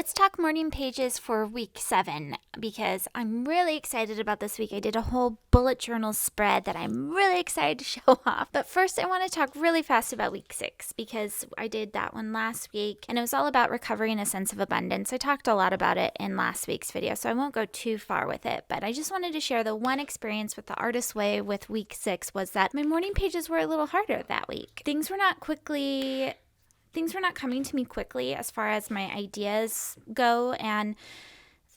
Let's talk morning pages for week 7 because I'm really excited about this week. I did a whole bullet journal spread that I'm really excited to show off. But first, I want to talk really fast about week 6 because I did that one last week and it was all about recovery and a sense of abundance. I talked a lot about it in last week's video, so I won't go too far with it. But I just wanted to share the one experience with the Artist Way with week 6 was that my morning pages were a little harder that week. Things were not coming to me quickly as far as my ideas go, and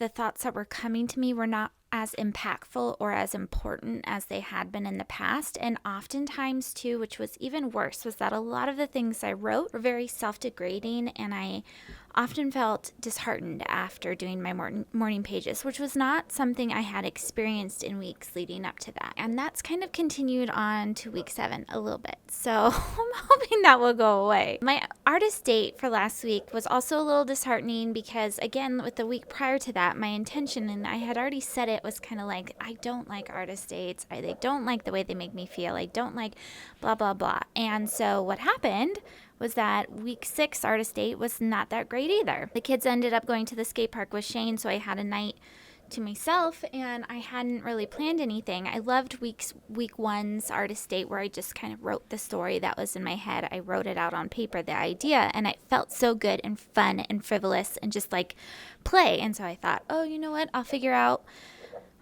the thoughts that were coming to me were not as impactful or as important as they had been in the past. And oftentimes too, which was even worse, was that a lot of the things I wrote were very self-degrading, and I often felt disheartened after doing my morning pages, which was not something I had experienced in weeks leading up to that. And that's kind of continued on to week 7 a little bit. So I'm hoping that will go away. My artist date for last week was also a little disheartening because, again, with the week prior to that, my intention, and I had already said it, was kind of like, I don't like artist dates. They don't like the way they make me feel. I don't like blah, blah, blah. And so what happened was that week 6 artist date was not that great either. The kids ended up going to the skate park with Shane, so I had a night to myself and I hadn't really planned anything. I loved week 1's artist date where I just kind of wrote the story that was in my head. I wrote it out on paper, the idea, and it felt so good and fun and frivolous and just like play. And so I thought, oh, you know what?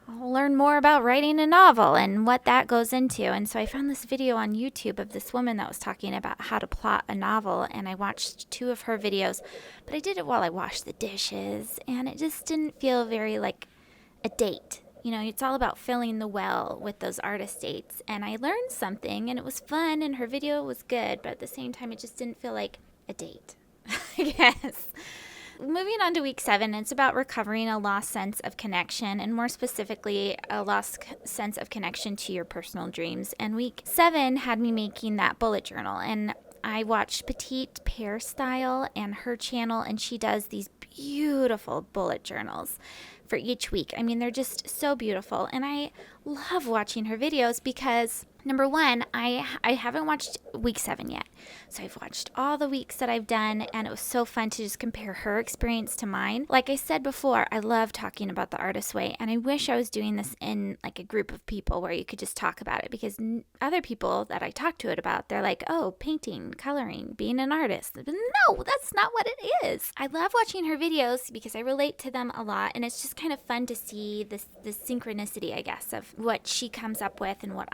I'll learn more about writing a novel and what that goes into. And so I found this video on YouTube of this woman that was talking about how to plot a novel, and I watched 2 of her videos, but I did it while I washed the dishes, and it just didn't feel very like a date. You know, it's all about filling the well with those artist dates, and I learned something, and it was fun, and her video was good, but at the same time, it just didn't feel like a date, I guess. Moving on to week 7, it's about recovering a lost sense of connection, and more specifically, a lost sense of connection to your personal dreams. And week 7 had me making that bullet journal, and I watched Petite Pear Style and her channel, and she does these beautiful bullet journals for each week. I mean, they're just so beautiful, and I love watching her videos because, number one, I haven't watched week 7 yet. So I've watched all the weeks that I've done, and it was so fun to just compare her experience to mine. Like I said before, I love talking about the Artist Way, and I wish I was doing this in like a group of people where you could just talk about it, because other people that I talk to it about, they're like, oh, painting, coloring, being an artist. But no, that's not what it is. I love watching her videos because I relate to them a lot, and it's just kind of fun to see this synchronicity, I guess, of what she comes up with and what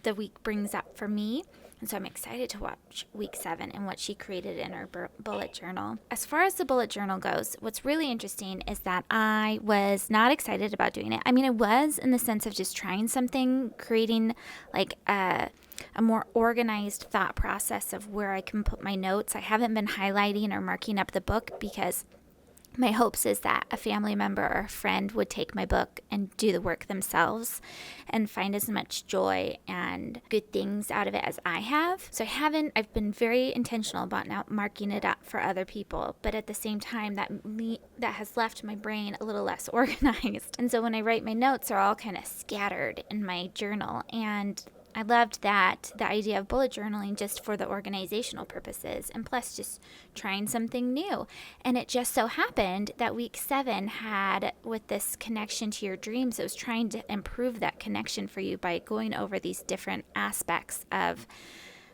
the week brings up for me. And so I'm excited to watch week 7 and what she created in her bullet journal. As far as the bullet journal goes, what's really interesting is that I was not excited about doing it. I mean, I was in the sense of just trying something, creating like a more organized thought process of where I can put my notes. I haven't been highlighting or marking up the book because my hopes is that a family member or a friend would take my book and do the work themselves and find as much joy and good things out of it as I have. So I've been very intentional about not marking it up for other people, but at the same time that has left my brain a little less organized. And so when I write my notes, they're all kind of scattered in my journal, and I loved that, the idea of bullet journaling just for the organizational purposes, and plus just trying something new. And it just so happened that week 7 had, with this connection to your dreams, it was trying to improve that connection for you by going over these different aspects of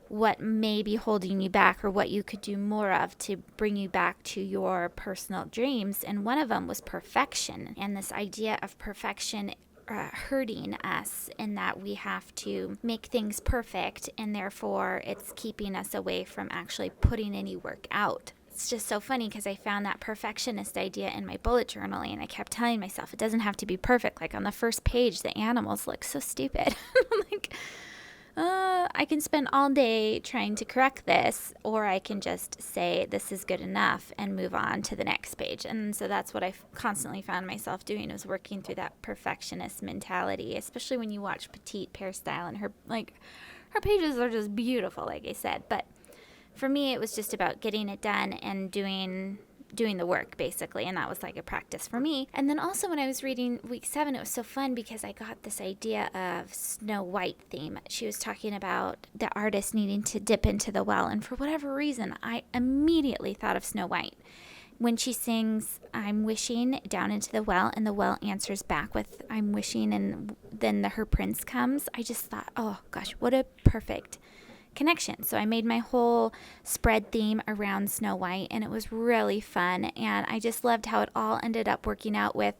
what may be holding you back or what you could do more of to bring you back to your personal dreams. And one of them was perfection, and this idea of perfection hurting us in that we have to make things perfect, and therefore it's keeping us away from actually putting any work out. It's just so funny because I found that perfectionist idea in my bullet journaling, and I kept telling myself it doesn't have to be perfect. Like on the first page, the animals look so stupid. I'm like, I can spend all day trying to correct this, or I can just say this is good enough and move on to the next page. And so that's what I constantly found myself doing, was working through that perfectionist mentality, especially when you watch Petite Pear Style, and her pages are just beautiful, like I said. But for me, it was just about getting it done and doing the work, basically, and that was like a practice for me. And then also when I was reading week 7, it was so fun because I got this idea of Snow White theme. She was talking about the artist needing to dip into the well, and for whatever reason, I immediately thought of Snow White. when she sings I'm wishing down into the well and the well answers back with I'm wishing, and then her prince comes, I just thought, oh gosh, what a perfect connection. So I made my whole spread theme around Snow White, and it was really fun, and I just loved how it all ended up working out with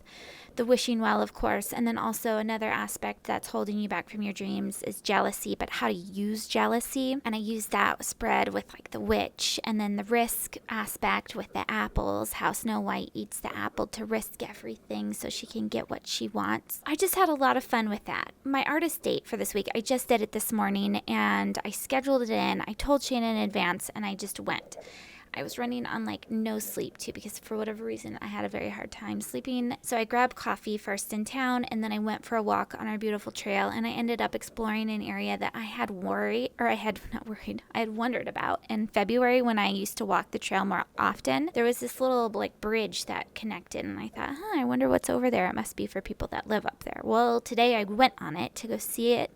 the wishing well, of course. And then also another aspect that's holding you back from your dreams is jealousy, but how to use jealousy. And I used that spread with like the witch, and then the risk aspect with the apples, how Snow White eats the apple to risk everything so she can get what she wants. I just had a lot of fun with that. My artist date for this week, I just did it this morning, and I scheduled it in. I told Shannon in advance, and I just went. I was running on like no sleep too, because for whatever reason I had a very hard time sleeping. So I grabbed coffee first in town, and then I went for a walk on our beautiful trail, and I ended up exploring an area that I had I had wondered about. In February, when I used to walk the trail more often, there was this little like bridge that connected, and I thought, I wonder what's over there. It must be for people that live up there. Well, today I went on it to go see it,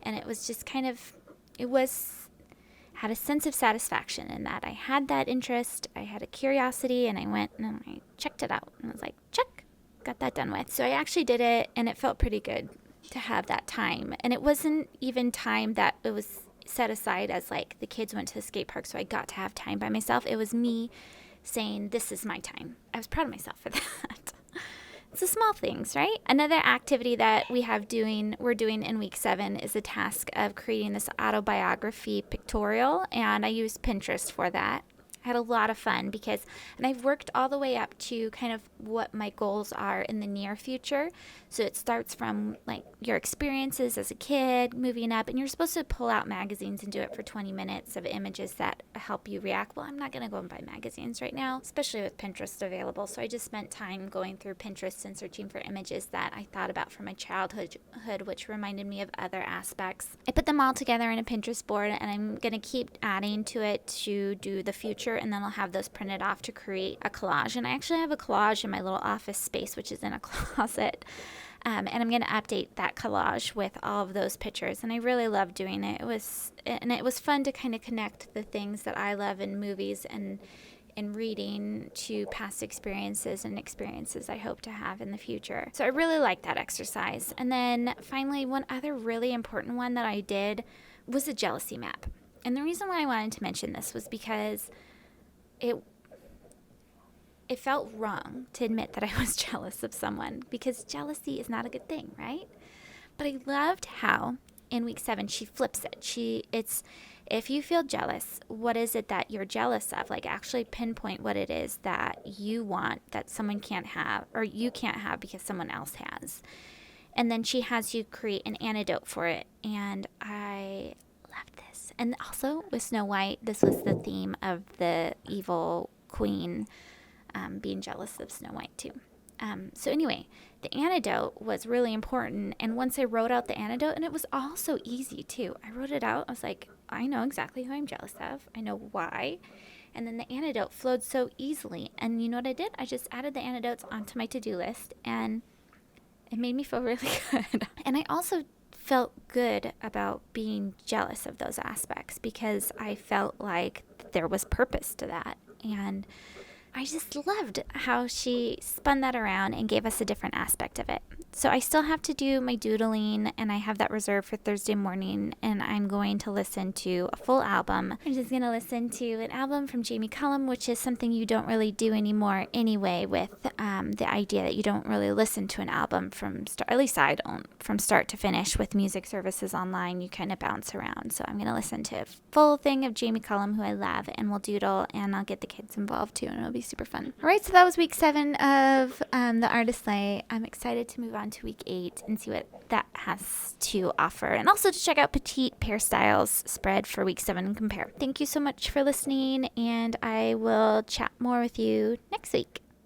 and it was just had a sense of satisfaction in that I had that interest, I had a curiosity, and I went and I checked it out, and I was like, check, got that done with. So I actually did it, and it felt pretty good to have that time. And it wasn't even time that it was set aside as like the kids went to the skate park, so I got to have time by myself. It was me saying, this is my time. I was proud of myself for that. It's the small things, right? Another activity that we're doing in week 7 is the task of creating this autobiography pictorial, and I used Pinterest for that. I had a lot of fun and I've worked all the way up to kind of what my goals are in the near future. So it starts from like your experiences as a kid, moving up, and you're supposed to pull out magazines and do it for 20 minutes of images that help you react. Well, I'm not going to go and buy magazines right now, especially with Pinterest available. So I just spent time going through Pinterest and searching for images that I thought about from my childhood, which reminded me of other aspects. I put them all together in a Pinterest board, and I'm going to keep adding to it to do the future, and then I'll have those printed off to create a collage. And I actually have a collage in my little office space, which is in a closet. And I'm going to update that collage with all of those pictures. And I really love doing it. It was fun to kind of connect the things that I love in movies and in reading to past experiences and experiences I hope to have in the future. So I really like that exercise. And then finally, one other really important one that I did was a jealousy map. And the reason why I wanted to mention this was because it felt wrong to admit that I was jealous of someone, because jealousy is not a good thing, right? But I loved how in week 7 she flips it. It's if you feel jealous, what is it that you're jealous of? Like actually pinpoint what it is that you want that someone can't have, or you can't have because someone else has. And then she has you create an antidote for it. And I loved this. And also with Snow White, this was the theme of the evil queen being jealous of Snow White too. So anyway, the antidote was really important. And once I wrote out the antidote, and it was all so easy too. I wrote it out. I was like, I know exactly who I'm jealous of. I know why. And then the antidote flowed so easily. And you know what I did? I just added the antidotes onto my to-do list, and it made me feel really good. And I also felt good about being jealous of those aspects, because I felt like there was purpose to that. And I just loved how she spun that around and gave us a different aspect of it. So I still have to do my doodling, and I have that reserved for Thursday morning, and I'm going to listen to a full album. I'm just going to listen to an album from Jamie Cullum, which is something you don't really do anymore anyway, with the idea that you don't really listen to an album from start, at least I don't, from start to finish. With music services online, you kind of bounce around. So I'm going to listen to a full thing of Jamie Cullum, who I love, and we'll doodle, and I'll get the kids involved too, and it'll be super fun. All right, so that was week 7 of the Artist Sleigh. I'm excited to move on to week 8 and see what that has to offer, and also to check out Petite Pear Style's spread for week 7 and compare. Thank you so much for listening, and I will chat more with you next week.